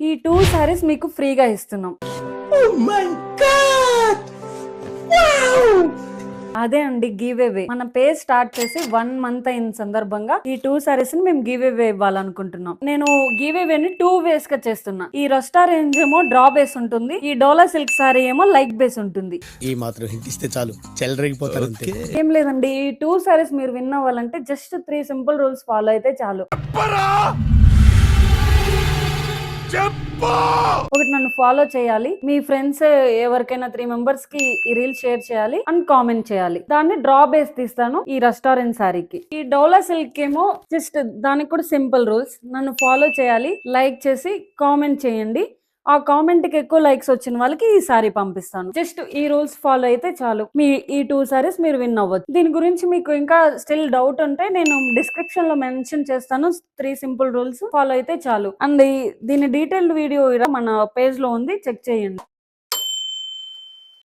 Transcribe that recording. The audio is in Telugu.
ఈ 2 సారీస్ మీకు ఫ్రీగా ఇస్తున్నాం. అదే అండి గివ్ అవే. మన పేజ్ స్టార్ట్ చేసి 1 మంత్ అయిన సందర్భంగా ఈ 2 సారీస్ ని మేము గివ్ అవే ఇవ్వాలనుకుంటున్నాం. నేను గివ్ అవే ని 2 వేస్ గా చేస్తున్నా. ఈ రస్టా రేంజ్ ఏమో డ్రా బేస్ ఉంటుంది, ఈ డోలా సిల్క్ సారీ ఏమో లైక్ బేస్ ఉంటుంది. ఈ మాత్రం హింట్ ఇస్తే చాలు చెలరేగిపోతారు అంతే. ఏం లేదండి, ఈ 2 సారీస్ మీరు విన్ అవ్వాలంటే జస్ట్ 3 సింపుల్ రూల్స్ ఫాలో అయితే చాలు. ఒకటి, నన్ను ఫాలో చేయాలి, మీ ఫ్రెండ్స్ ఎవరికైనా 3 మెంబర్స్ కి ఈ రీల్ షేర్ చేయాలి అండ్ కామెంట్ చేయాలి. దాన్ని డ్రా బేస్ తీస్తాను ఈ రెస్టారెంట్ సారీకి. ఈ డోలా సిల్క్ ఏమో జస్ట్ దానికి కూడా సింపుల్ రూల్స్. నన్ను ఫాలో చేయాలి, లైక్ చేసి కామెంట్ చేయండి. ఆ కామెంట్ కి ఎక్కువ లైక్స్ వచ్చిన వాళ్ళకి ఈ సారీ పంపిస్తాను. జస్ట్ ఈ రూల్స్ ఫాలో అయితే చాలు, మీ ఈ 2 సారీస్ మీరు విన్ అవ్వచ్చు. దీని గురించి మీకు ఇంకా స్టిల్ డౌట్ ఉంటే నేను డిస్క్రిప్షన్ లో మెన్షన్ చేస్తాను. 3 సింపుల్ రూల్స్ ఫాలో అయితే చాలు. అండ్ దీని డీటెయిల్డ్ వీడియో మన పేజ్ లో ఉంది, చెక్ చేయండి.